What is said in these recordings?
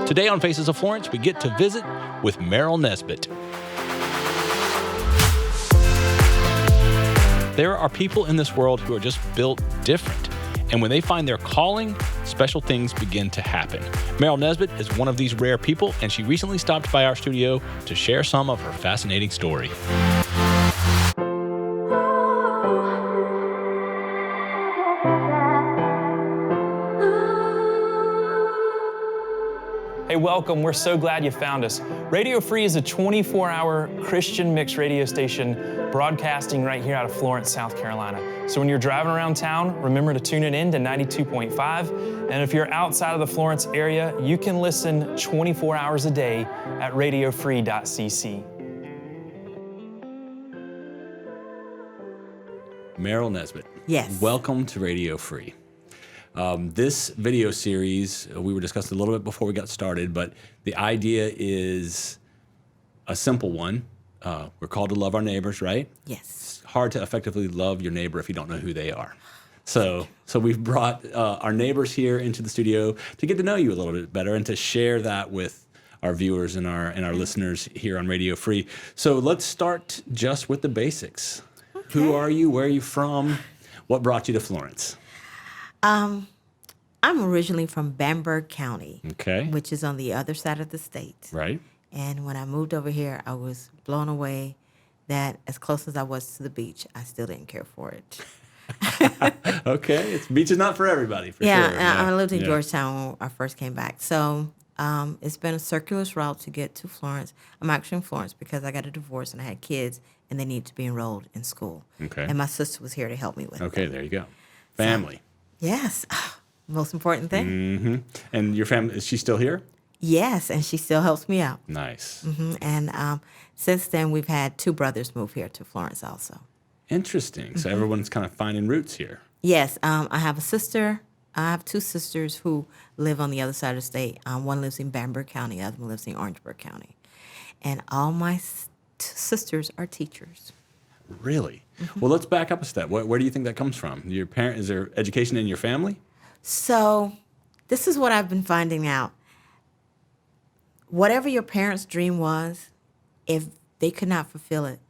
Today on Faces of Florence, we get to visit with Meryl Nesbit. There are people in this world who are just built different. And when they find their calling, special things begin to happen. Meryl Nesbit is one of these rare people, and she recently stopped by our studio to share some of her fascinating story. Hey, welcome. We're so glad you found us. Radio Free is a 24-hour Christian mixed radio station broadcasting right here out of Florence, South Carolina. So when you're driving around town, remember to tune it in to 92.5. And if you're outside of the Florence area, you can listen 24 hours a day at radiofree.cc. Meryl Nesbit. Yes. Welcome to Radio Free. This video series, we were discussing a little bit before we got started, but the idea is a simple one. We're called to love our neighbors, right? Yes. It's hard to effectively love your neighbor if you don't know who they are. So we've brought our neighbors here into the studio to get to know you a little bit better and to share that with our viewers and our listeners here on Radio Free. So let's start just with the basics. Okay. Who are you? Where are you from? What brought you to Florence? I'm originally from Bamberg County, okay, which is on the other side of the state. Right. And when I moved over here, I was blown away that as close as I was to the beach, I still didn't care for it. Okay, beach is not for everybody, for sure. Yeah, I lived in Georgetown when I first came back. So it's been a circuitous route to get to Florence. I'm actually in Florence because I got a divorce and I had kids, and they needed to be enrolled in school. Okay. And my sister was here to help me with it. Okay, there you go. Family. So, yes, most important thing. Mm-hmm. And your family, is she still here? Yes, and she still helps me out. Nice. Mm-hmm. And since then, we've had 2 brothers move here to Florence also. Interesting. So everyone's kind of finding roots here. Yes, I have a sister. I have 2 sisters who live on the other side of the state. One lives in Bamberg County, the other one lives in Orangeburg County. And all my sisters are teachers. Really? Mm-hmm. Well, let's back up a step. Where do you think that comes from? Is there education in your family? So this is what I've been finding out. Whatever your parents' dream was, if they could not fulfill it,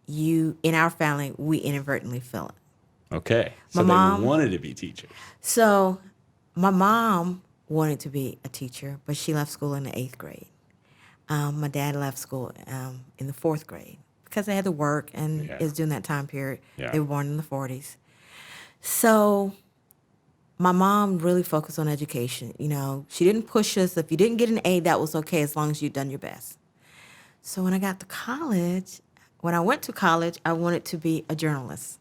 in our family, we inadvertently fill it. Okay. So they wanted to be teachers. So my mom wanted to be a teacher, but she left school in the 8th grade. My dad left school in the 4th grade because they had to work, and it was during that time period. Yeah. They were born in the 40s. So my mom really focused on education. You know, she didn't push us. If you didn't get an A, that was okay as long as you'd done your best. So when I went to college, I wanted to be a journalist.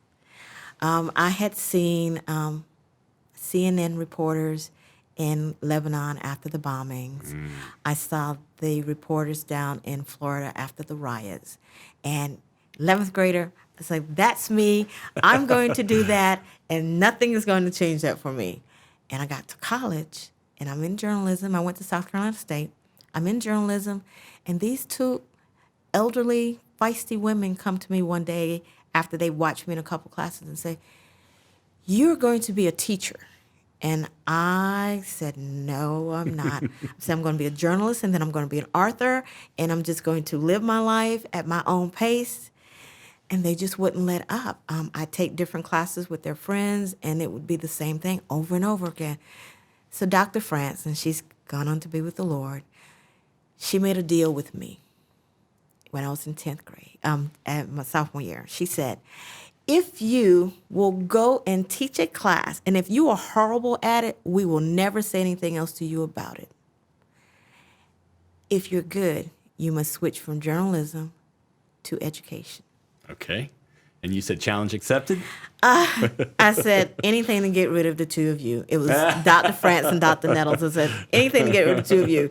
I had seen CNN reporters in Lebanon after the bombings. I saw the reporters down in Florida after the riots. And 11th grader, I was like, that's me. I'm going to do that, and nothing is going to change that for me. And I got to college, and I'm in journalism. I went to South Carolina State. I'm in journalism, and these 2 elderly, feisty women come to me one day after they watched me in a couple classes and say, "You're going to be a teacher." And I said, "No, I'm not." I said, "I'm going to be a journalist, and then I'm going to be an author, and I'm just going to live my life at my own pace." And they just wouldn't let up. I'd take different classes with their friends, and it would be the same thing over and over again. So Dr. France, and she's gone on to be with the Lord, she made a deal with me when I was in 10th grade, at my sophomore year. She said, if you will go and teach a class, and if you are horrible at it, we will never say anything else to you about it. If you're good, you must switch from journalism to education. Okay. And you said challenge accepted? I said anything to get rid of the 2 of you. It was Dr. France and Dr. Nettles. I said anything to get rid of the 2 of you.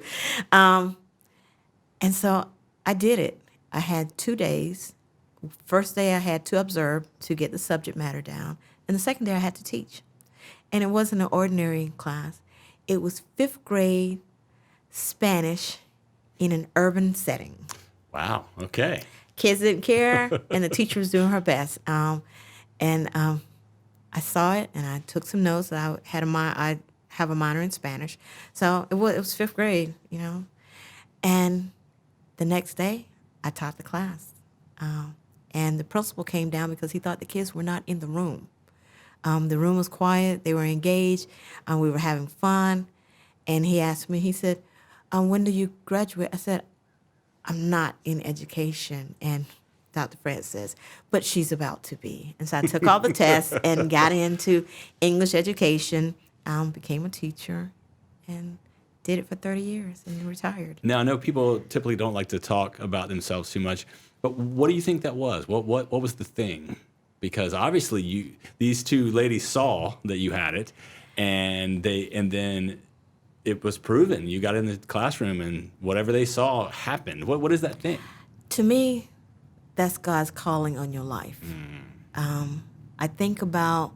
And so I did it. I had 2 days. First day I had to observe to get the subject matter down. And the second day I had to teach. And it wasn't an ordinary class. It was 5th grade Spanish in an urban setting. Wow. Okay. Kids didn't care, and the teacher was doing her best. I saw it, and I took some notes. I have a minor in Spanish. So it was fifth grade, you know. And the next day, I taught the class. And the principal came down because he thought the kids were not in the room. The room was quiet. They were engaged. We were having fun. And he asked me, he said, when do you graduate? I said, I'm not in education. And Dr. Fred says, but she's about to be. And so I took all the tests and got into English education, became a teacher, and did it for 30 years and retired. Now, I know people typically don't like to talk about themselves too much, but what do you think that was? What was the thing? Because obviously these two ladies saw that you had it, and then it was proven. You got in the classroom, and whatever they saw happened. What is that thing? To me, that's God's calling on your life. I think about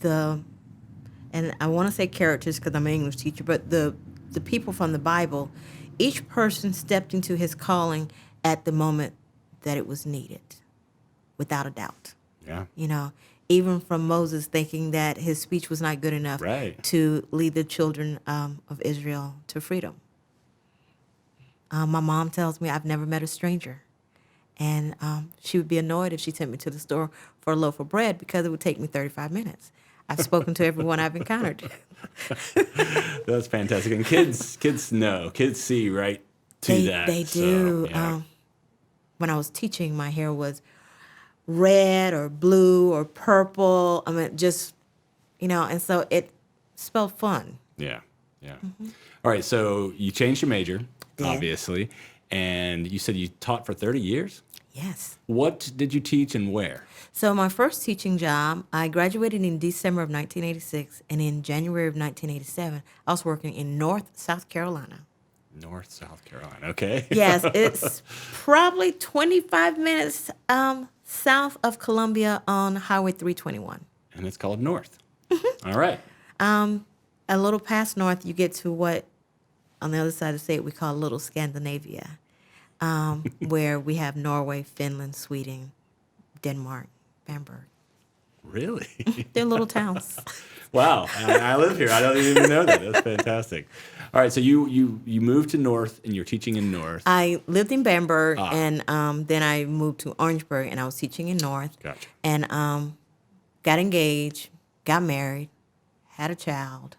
and I want to say characters because I'm an English teacher, but the people from the Bible, each person stepped into his calling at the moment that it was needed, without a doubt. Yeah. You know, even from Moses thinking that his speech was not good enough to lead the children of Israel to freedom. My mom tells me I've never met a stranger. And she would be annoyed if she sent me to the store for a loaf of bread because it would take me 35 minutes. I've spoken to everyone I've encountered. That's fantastic. And kids know. Kids see right to that. They do. So, yeah. When I was teaching, my hair was red or blue or purple. I mean, just, you know, and so it spelled fun. Yeah. All right, so you changed your major, Did. obviously, and you said you taught for 30 years? Yes. What did you teach and where? So my first teaching job, I graduated in December of 1986, and in January of 1987, I was working in North South Carolina. North South Carolina, okay. Yes, it's probably 25 minutes south of Columbia on Highway 321. And it's called North. All right. A little past North, you get to what, on the other side of the state, we call Little Scandinavia, where we have Norway, Finland, Sweden, Denmark, Bamberg. Really? They're little towns. Wow. I live here. I don't even know that. That's fantastic. All right, so you moved to North, and you're teaching in North. I lived in Bamberg, and then I moved to Orangeburg, and I was teaching in North. Gotcha. And got engaged, got married, had a child.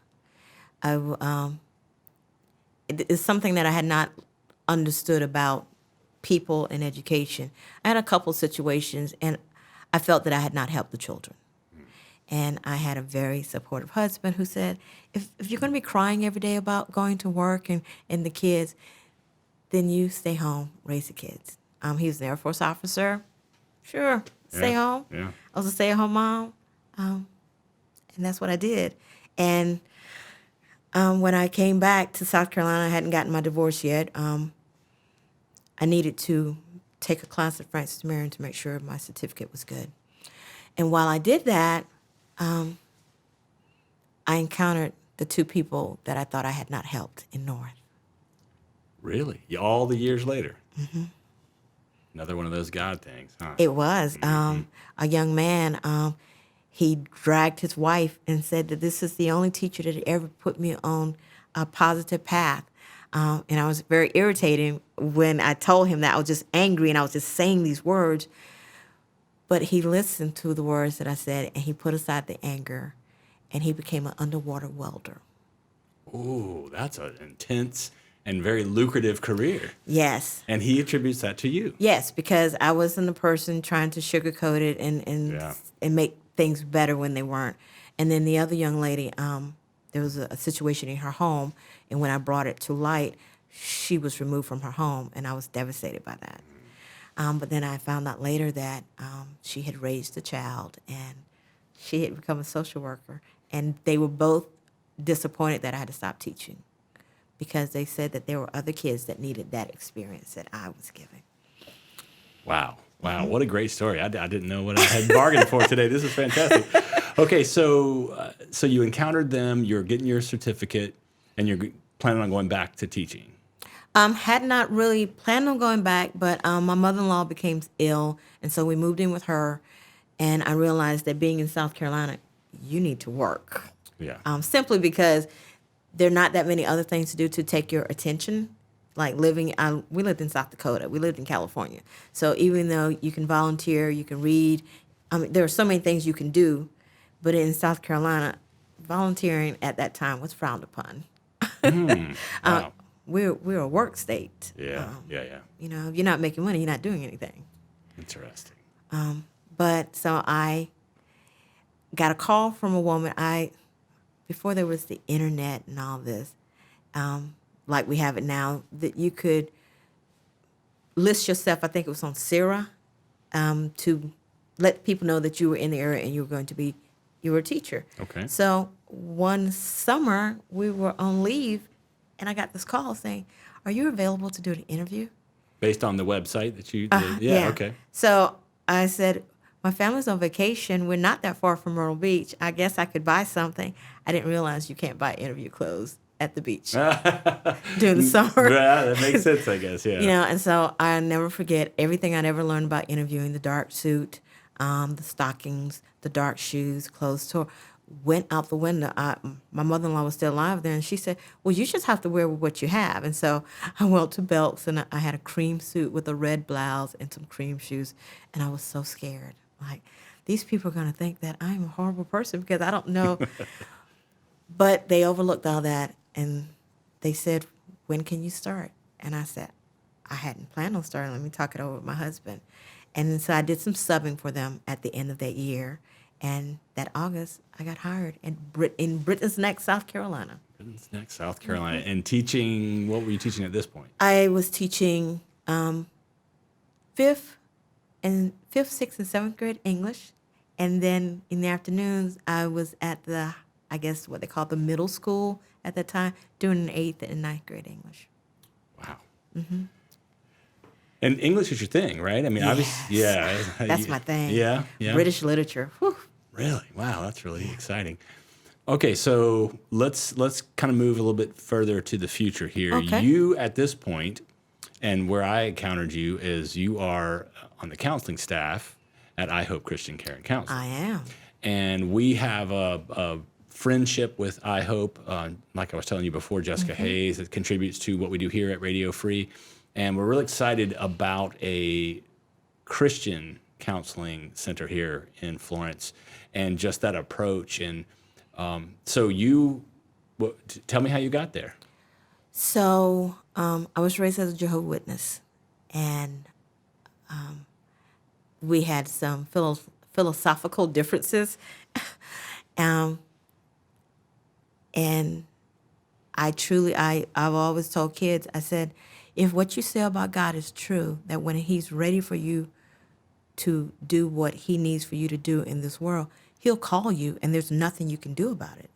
It's something that I had not understood about people and education. I had a couple situations, and I felt that I had not helped the children. And I had a very supportive husband who said, if you're going to be crying every day about going to work and the kids, then you stay home, raise the kids. He was an Air Force officer. Sure, stay home. Yeah. I was a stay-at-home mom, and that's what I did. And when I came back to South Carolina, I hadn't gotten my divorce yet. I needed to take a class at Francis Marion to make sure my certificate was good. And while I did that, I encountered the two people that I thought I had not helped in North. Really? All the years later? Mm-hmm. Another one of those God things, huh? It was. A young man, he dragged his wife and said that this is the only teacher that ever put me on a positive path. And I was very irritated when I told him that. I was just angry, and I was just saying these words. But he listened to the words that I said, and he put aside the anger, and he became an underwater welder. Ooh, that's an intense and very lucrative career. Yes. And he attributes that to you. Yes, because I wasn't the person trying to sugarcoat it and make things better when they weren't. And then the other young lady, there was a situation in her home, and when I brought it to light, she was removed from her home, and I was devastated by that. But then I found out later that she had raised a child, and she had become a social worker, and they were both disappointed that I had to stop teaching because they said that there were other kids that needed that experience that I was giving. Wow. What a great story. I didn't know what I had bargained for today. This is fantastic. Okay, so you encountered them, you're getting your certificate, and you're planning on going back to teaching. Had not really planned on going back, but my mother-in-law became ill, and so we moved in with her, and I realized that being in South Carolina, you need to work. Yeah. Simply because there are not that many other things to do to take your attention. Like we lived in South Dakota, we lived in California. So even though you can volunteer, you can read, there are so many things you can do, but in South Carolina, volunteering at that time was frowned upon. Wow. We're a work state. Yeah. Yeah. You know, if you're not making money, you're not doing anything. Interesting. But so I got a call from a woman. Before there was the internet and all this, like we have it now, that you could list yourself. I think it was on Sarah, to let people know that you were in the area and you were a teacher. Okay. So one summer we were on leave, and I got this call saying, "Are you available to do an interview?" Based on the website that you did? Yeah. Okay. So I said, my family's on vacation. We're not that far from Myrtle Beach. I guess I could buy something. I didn't realize you can't buy interview clothes at the beach during the summer. Yeah, that makes sense, I guess. Yeah. You know, and so I never forget everything I ever learned about interviewing: the dark suit, the stockings, the dark shoes, closed door. Went out the window. My mother-in-law was still alive then, and she said, "Well, you just have to wear what you have." And so I went to Belk's, and I had a cream suit with a red blouse and some cream shoes, and I was so scared. Like, these people are going to think that I'm a horrible person because I don't know. But they overlooked all that, and they said, "When can you start?" And I said, "I hadn't planned on starting. Let me talk it over with my husband." And so I did some subbing for them at the end of that year. And that August, I got hired in Britain's Neck, South Carolina. Britain's Neck, South Carolina. And teaching, what were you teaching at this point? I was teaching fifth, 6th, and 7th grade English. And then in the afternoons, I was at I guess what they call the middle school at that time, doing an 8th and 9th grade English. Wow. Mm-hmm. And English is your thing, right? I mean, obviously, yeah. That's my thing. Yeah. British literature. Whew. Really? Wow, that's really exciting. Okay, so let's kind of move a little bit further to the future here. Okay. You, at this point, and where I encountered you is you are on the counseling staff at I Hope Christian Care and Counseling. I am. And we have a friendship with I Hope, like I was telling you before, Jessica Hayes, that contributes to what we do here at Radio Free. And we're really excited about a Christian counseling center here in Florence and just that approach. And so tell me how you got there. So I was raised as a Jehovah's Witness, and we had some philosophical differences. And I've always told kids, I said, if what you say about God is true, that when he's ready for you to do what he needs for you to do in this world, he'll call you, and there's nothing you can do about it.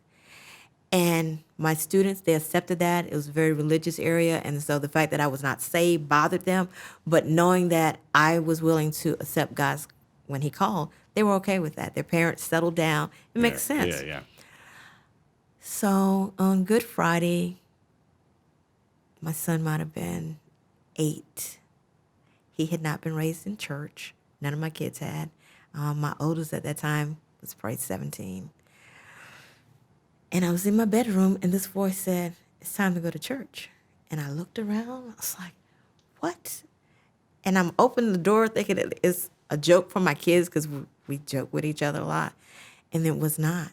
And my students, they accepted that. It was a very religious area, and so the fact that I was not saved bothered them, but knowing that I was willing to accept God's when he called, they were okay with that. Their parents settled down. It makes sense. Yeah. So on Good Friday, my son might have been 8. He had not been raised in church. None of my kids had. My oldest at that time was probably 17. And I was in my bedroom, and this voice said, "It's time to go to church." And I looked around. I was like, what? And I'm opening the door thinking it's a joke for my kids because we joke with each other a lot. And it was not.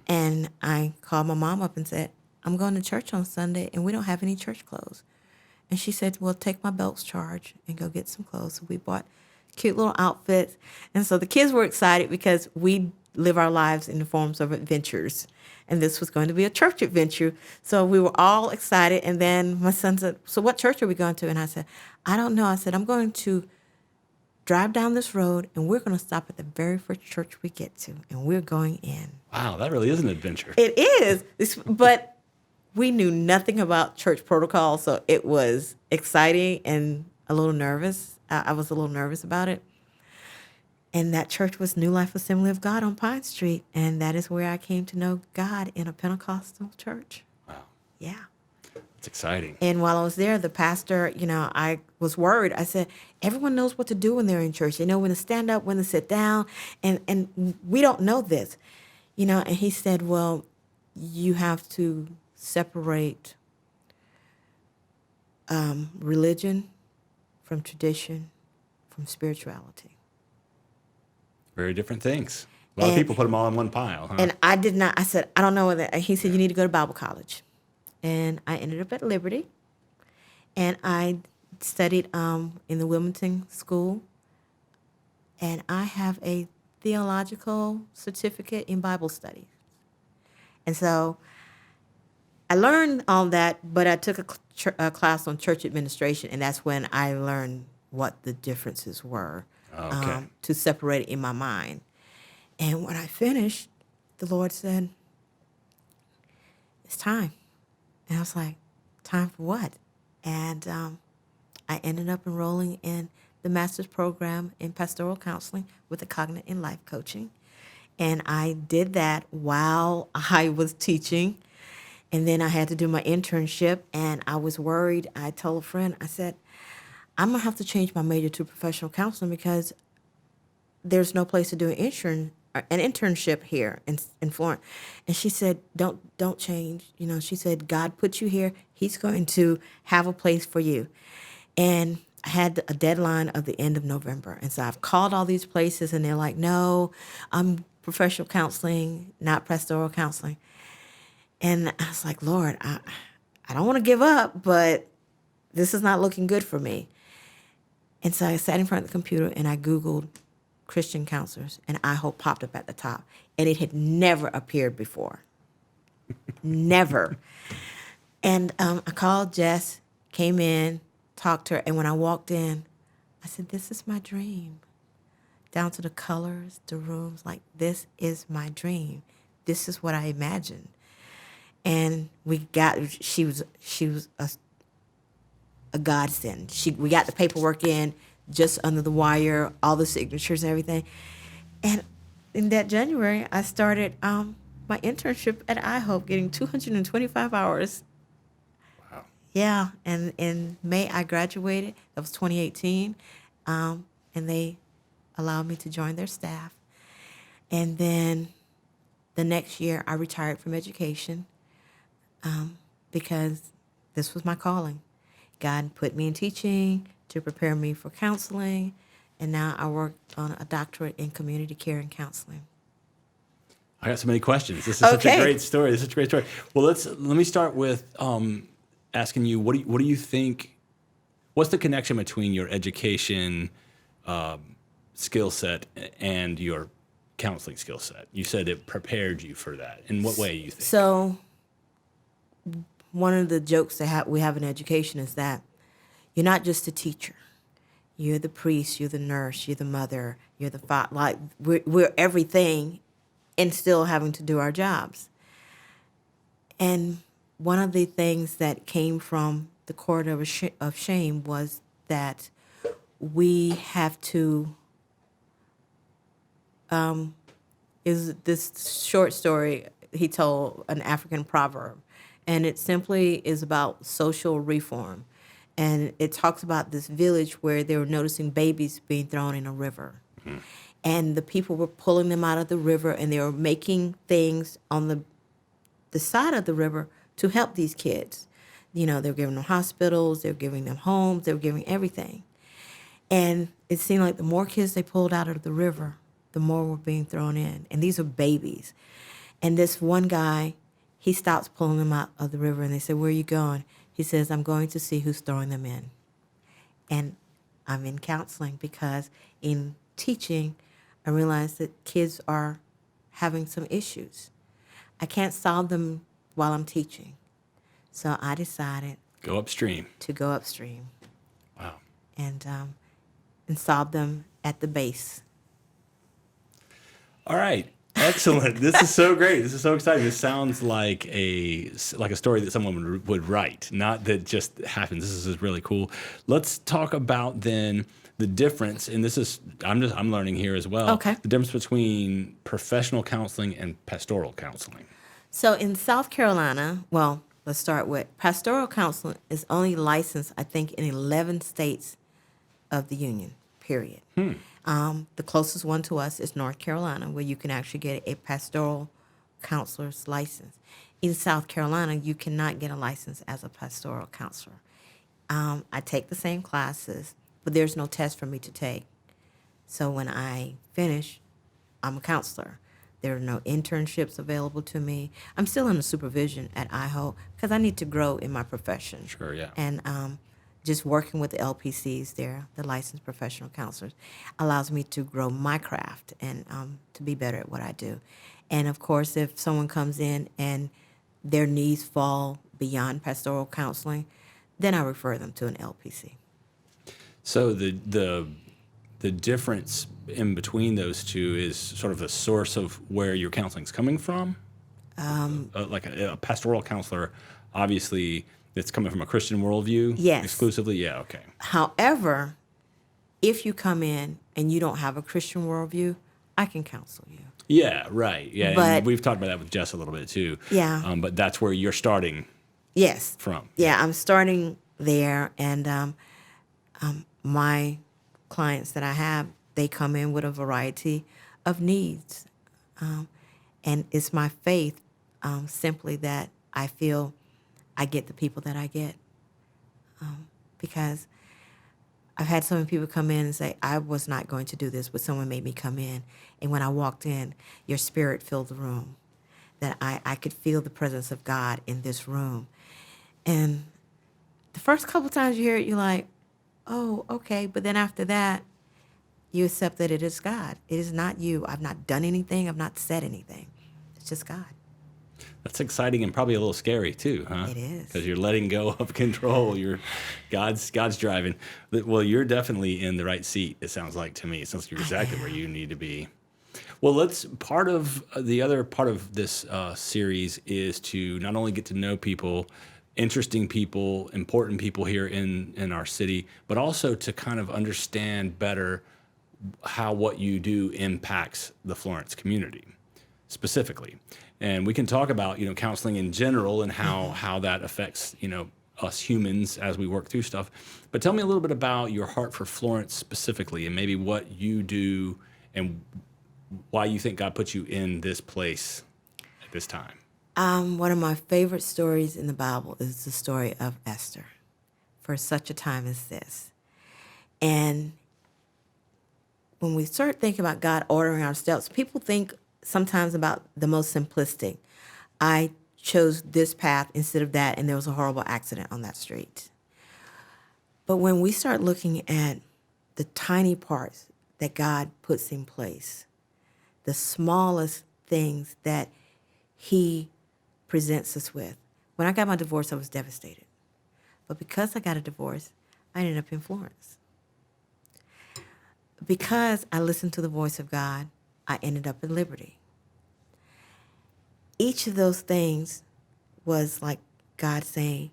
And I called my mom up and said, "I'm going to church on Sunday, and we don't have any church clothes." And she said, "Well, take my Belk's charge and go get some clothes." So we bought cute little outfits. And so the kids were excited because we live our lives in the forms of adventures. And this was going to be a church adventure. So we were all excited. And then my son said, "So what church are we going to?" And I said, "I don't know." I said, "I'm going to drive down this road, and we're going to stop at the very first church we get to, and we're going in." Wow, that really is an adventure. It is. But we knew nothing about church protocol, so it was exciting and a little nervous. I was a little nervous about it. And that church was New Life Assembly of God on Pine Street, and that is where I came to know God in a Pentecostal church. Wow. Yeah. It's exciting. And while I was there, the pastor, I was worried. I said, everyone knows what to do when they're in church. They know when to stand up, when to sit down, and we don't know this. And he said, "Well, you have to separate religion from tradition, from spirituality. Very different things. A lot of And- people put them all in one pile, huh? And I did not. I said, I don't know what that. He said, you need to go to Bible college. And I ended up at Liberty. And I studied in the Wilmington School. And I have a theological certificate in Bible studies. And so I learned all that, but I took a class on church administration, and that's when I learned what the differences were Okay. to separate it in my mind. And when I finished, the Lord said, it's time. And I was like, time for what? And I ended up enrolling in the master's program in pastoral counseling with the cognitive and life coaching. And I did that while I was teaching. And then I had to do my internship, and I was worried. I told a friend, I said, I'm going to have to change my major to professional counseling because there's no place to do an internship here in Florence. And she said, don't change. You know, she said, God put you here. He's going to have a place for you. And I had a deadline of the end of November. And so I've called all these places, and they're like, no, I'm professional counseling, not pastoral counseling. And I was like, Lord, I don't want to give up, but this is not looking good for me. And so I sat in front of the computer and I Googled Christian counselors, and iHope popped up at the top. And it had never appeared before. Never. And I called Jess, came in, talked to her, and when I walked in, I said, this is my dream. Down to the colors, the rooms, like, this is my dream. This is what I imagined. And she was a godsend. We got the paperwork in just under the wire, all the signatures and everything. And in that January, I started my internship at iHope, getting 225 hours. Wow. Yeah, and in May I graduated. That was 2018, and they allowed me to join their staff. And then the next year, I retired from education. Because this was my calling. God put me in teaching to prepare me for counseling, and now I work on a doctorate in community care and counseling. I got so many questions. This is such a Okay. great story. This is such a great story. Well, let me start with asking you, what do you think? What's the connection between your education skill set and your counseling skill set? You said it prepared you for that. In what way you think? So one of the jokes that we have in education is that you're not just a teacher. You're the priest, you're the nurse, you're the mother, you're the father. Like, we're everything and still having to do our jobs. And one of the things that came from the corridor of shame was that we have to, is this short story he told, an African proverb. And it simply is about social reform. And it talks about this village where they were noticing babies being thrown in a river. Mm-hmm. And the people were pulling them out of the river, and they were making things on the side of the river to help these kids. You know, they were giving them hospitals, they were giving them homes, they were giving everything. And it seemed like the more kids they pulled out of the river, the more were being thrown in. And these are babies. And this one guy, he stops pulling them out of the river, and they say, where are you going? He says, I'm going to see who's throwing them in. And I'm in counseling because in teaching, I realized that kids are having some issues. I can't solve them while I'm teaching. So I decided Go upstream. to go upstream. Wow. And solve them at the base. All right. Excellent. This is so great. This is so exciting. This sounds like a story that someone would write, not that just happens. This is really cool. Let's talk about then the difference, and this is I'm learning here as well. Okay. The difference between professional counseling and pastoral counseling. So in South Carolina, well, let's start with pastoral counseling is only licensed, I think, in 11 states of the union, period. The closest one to us is North Carolina, where you can actually get a pastoral counselor's license. in South Carolina, you cannot get a license as a pastoral counselor. I take the same classes, but there's no test for me to take. So when I finish, I'm a counselor. There are no internships available to me. I'm still in the supervision at IHO because I need to grow in my profession. Sure, yeah. And just working with the LPCs there, the licensed professional counselors, allows me to grow my craft and to be better at what I do. And of course, if someone comes in and their needs fall beyond pastoral counseling, then I refer them to an LPC. So the difference in between those two is sort of the source of where your counseling's coming from. Like a pastoral counselor, obviously, it's coming from a Christian worldview. Yes. Exclusively. Yeah. Okay. However, if you come in and you don't have a Christian worldview, I can counsel you. Yeah. Right. Yeah. But- and we've talked about that with Jess a little bit too. Yeah. But that's where you're starting Yes. from. Yeah, I'm starting there, and my clients that I have, they come in with a variety of needs, and it's my faith simply that I feel I get the people that I get, because I've had so many people come in and say, I was not going to do this, but someone made me come in, and when I walked in, your spirit filled the room, that I could feel the presence of God in this room. And the first couple times you hear it, you're like, oh, okay. But then after that, you accept that it is God. It is not you. I've not done anything. I've not said anything. It's just God. That's exciting and probably a little scary too, huh? It is. Because you're letting go of control. God's driving. Well, you're definitely in the right seat. It sounds like to me. It sounds like you're exactly where you need to be. Well, the other part of this series is to not only get to know people, interesting people, important people here in our city, but also to kind of understand better how what you do impacts the Florence community specifically. And we can talk about, counseling in general and how that affects, us humans as we work through stuff. But tell me a little bit about your heart for Florence specifically, and maybe what you do and why you think God put you in this place at this time. One of my favorite stories in the Bible is the story of Esther, for such a time as this. And when we start thinking about God ordering our steps, people think sometimes about the most simplistic. I chose this path instead of that, and there was a horrible accident on that street. But when we start looking at the tiny parts that God puts in place, the smallest things that he presents us with. When I got my divorce, I was devastated. But because I got a divorce, I ended up in Florence. Because I listened to the voice of God, I ended up in Liberty. Each of those things was like God saying,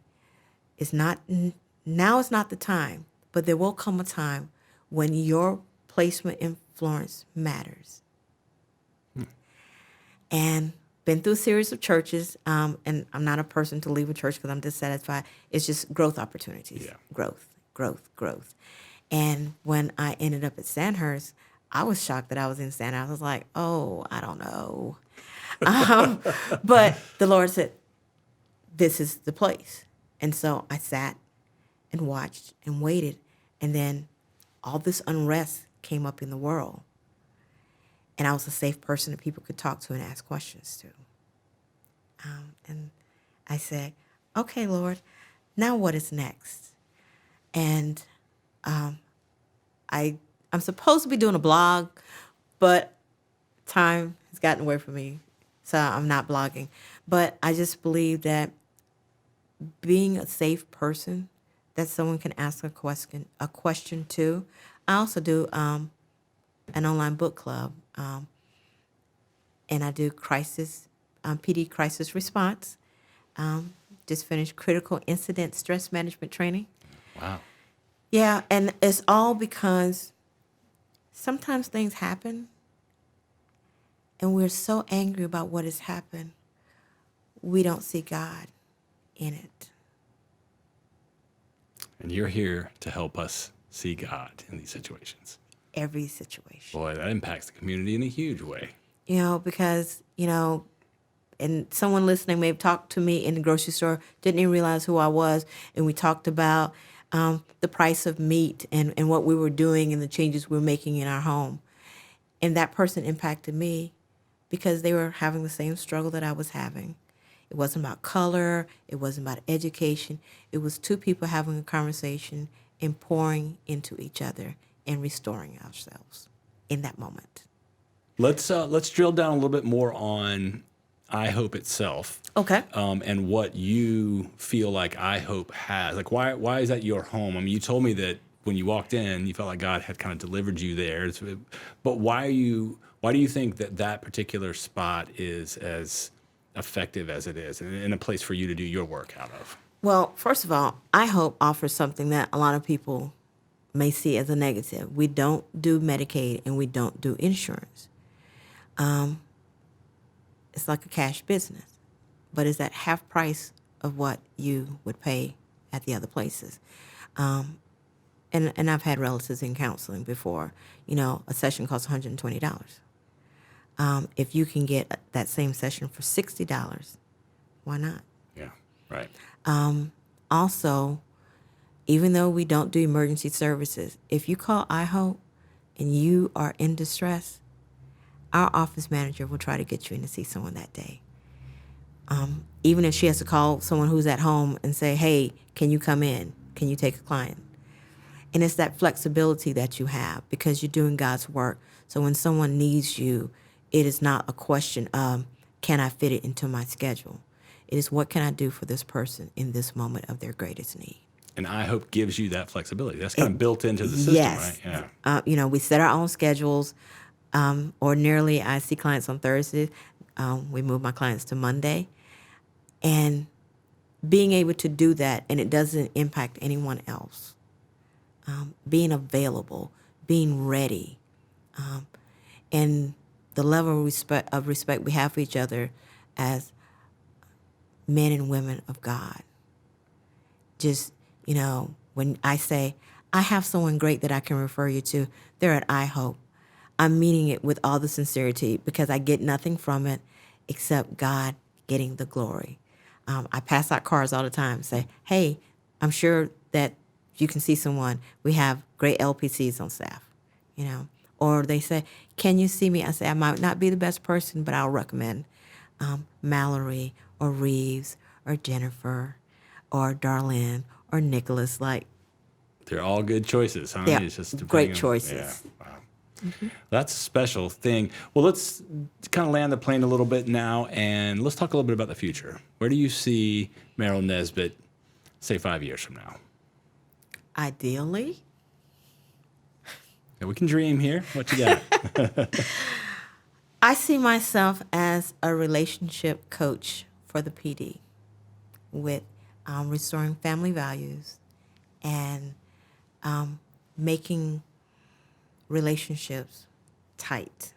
now is not the time, but there will come a time when your placement in Florence matters. And been through a series of churches, and I'm not a person to leave a church because I'm dissatisfied. It's just growth opportunities. Yeah. Growth. And when I ended up at Sandhurst, I was shocked that I was in Sandhurst. I was like, oh, I don't know. But the Lord said, this is the place. And so I sat and watched and waited. And then all this unrest came up in the world. And I was a safe person that people could talk to and ask questions to. And I said, okay, Lord, now what is next? And I'm supposed to be doing a blog, but time has gotten away from me, so I'm not blogging. But I just believe that being a safe person that someone can ask a question to. I also do an online book club, and I do PD crisis response. Just finished critical incident stress management training. Wow. Yeah, and it's all because sometimes things happen and we're so angry about what has happened, we don't see God in it. And you're here to help us see God in these situations. Every situation. Boy, that impacts the community in a huge way. Because, And someone listening may have talked to me in the grocery store, didn't even realize who I was. And we talked about the price of meat and what we were doing and the changes we were making in our home. And that person impacted me because they were having the same struggle that I was having. It wasn't about color. It wasn't about education. It was two people having a conversation and pouring into each other and restoring ourselves in that moment. Let's drill down a little bit more on I Hope itself. Okay. And what you feel like I Hope has. Like, why is that your home? I mean, you told me that when you walked in, you felt like God had kind of delivered you there. But why do you think that particular spot is as effective as it is and a place for you to do your work out of? Well, first of all, I Hope offers something that a lot of people may see as a negative. We don't do Medicaid and we don't do insurance. It's like a cash business, but it's at half price of what you would pay at the other places. And I've had relatives in counseling before. You know, a session costs $120. If you can get that same session for $60, why not? Yeah, right. Also, even though we don't do emergency services, if you call iHope and you are in distress, our office manager will try to get you in to see someone that day. Even if she has to call someone who's at home and say, hey, can you come in? Can you take a client? And it's that flexibility that you have because you're doing God's work. So when someone needs you, it is not a question of, can I fit it into my schedule? It is, what can I do for this person in this moment of their greatest need? And I Hope gives you that flexibility. That's kind of built into the system, yes. right? Yeah. You know, we set our own schedules. Ordinarily, I see clients on Thursdays. We move my clients to Monday. And being able to do that, and it doesn't impact anyone else. Being available, being ready, and the level of respect we have for each other as men and women of God. Just, you know, when I say, I have someone great that I can refer you to, they're at iHope. I'm meaning it with all the sincerity because I get nothing from it except God getting the glory. I pass out cards all the time, say, hey, I'm sure that you can see someone. We have great LPCs on staff, you know. Or they say, can you see me? I say, I might not be the best person, but I'll recommend Mallory or Reeves or Jennifer or Darlene or Nicholas. Like, they're all good choices, huh? they're It's just great choices. Yeah. Wow. Mm-hmm. That's a special thing. Well, let's kind of land the plane a little bit now, and let's talk a little bit about the future. Where do you see Meryl Nesbit, say, 5 years from now? Ideally, Yeah, we can dream here. What you got? I see myself as a relationship coach for the PD with restoring family values and making relationships tight.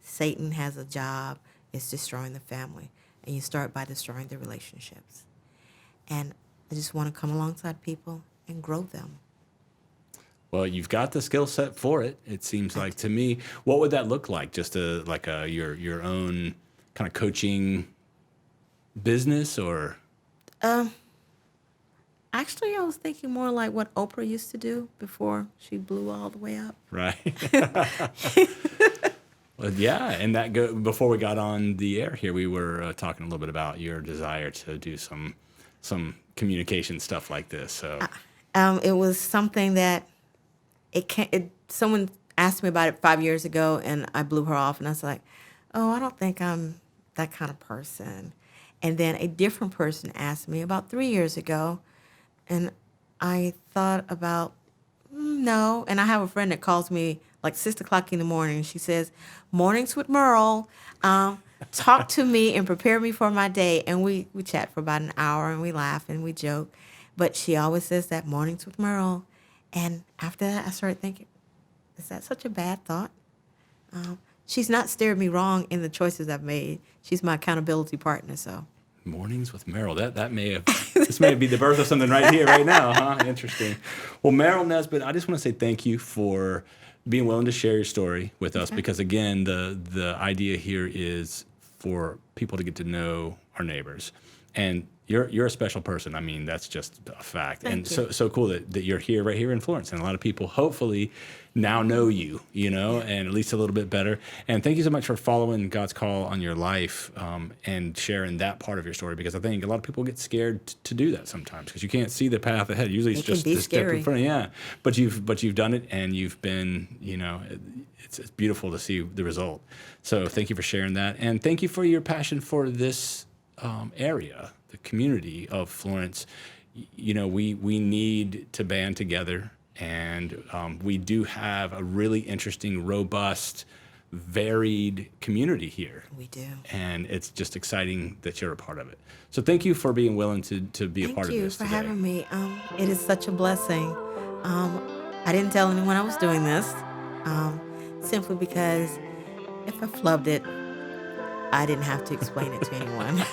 Satan has a job, it's destroying the family. And you start by destroying the relationships. And I just want to come alongside people and grow them. Well, you've got the skill set for it. It seems like to me. What would that look like? Just your own kind of coaching business, or? Actually, I was thinking more like what Oprah used to do before she blew all the way up. Right. Well, yeah, and before we got on the air here, we were talking a little bit about your desire to do some communication stuff like this. So, it was something that someone asked me about it 5 years ago, and I blew her off, and I was like, "Oh, I don't think I'm that kind of person." And then a different person asked me about 3 years ago, and I thought about no. And I have a friend that calls me like 6 o'clock in the morning. She says, "Mornings with Meryl. Talk to me and prepare me for my day." And we chat for about an hour, and we laugh and we joke. But she always says that, "Mornings with Meryl." And after that, I started thinking, is that such a bad thought? She's not steered me wrong in the choices I've made. She's my accountability partner, so. Mornings with Meryl. That may have this may be the birth of something right here, right now, huh? Interesting. Well, Meryl Nesbit, I just want to say thank you for being willing to share your story with us, because again, the idea here is for people to get to know our neighbors. And you're a special person. I mean, that's just a fact. Thank and you. so cool that you're here, right here in Florence. And a lot of people hopefully now know you, and at least a little bit better. And thank you so much for following God's call on your life and sharing that part of your story, because I think a lot of people get scared to do that sometimes because you can't see the path ahead. Usually it's It can just be the step in scary. front of you. Yeah. But you've done it, and you've been, it's beautiful to see the result. So thank you for sharing that. And thank you for your passion for this area, the community of Florence. We need to band together, and we do have a really interesting, robust, varied community here. We do. And it's just exciting that you're a part of it. So thank you for being willing to be a part of this Thank you for today. having me. It is such a blessing. I didn't tell anyone I was doing this, simply because if I flubbed it, I didn't have to explain it to anyone.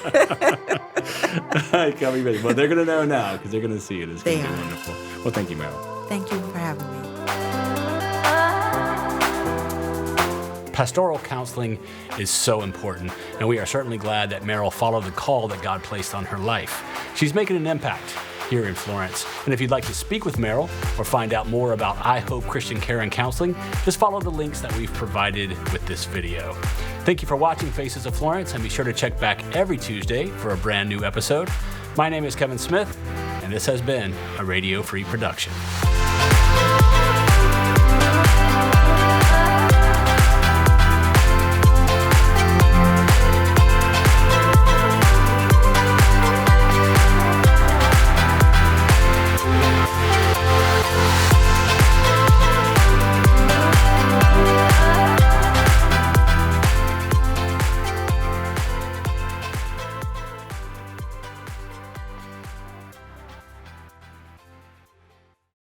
Coming ready. Well, they're going to know now because they're going to see it. It's going They to be are. wonderful. Well, thank you, Meryl. Thank you for having me. Pastoral counseling is so important, and we are certainly glad that Meryl followed the call that God placed on her life. She's making an impact here in Florence. And if you'd like to speak with Meryl or find out more about I Hope Christian Care and Counseling, just follow the links that we've provided with this video. Thank you for watching Faces of Florence, and be sure to check back every Tuesday for a brand new episode. My name is Kevin Smith, and this has been a Radio Free production.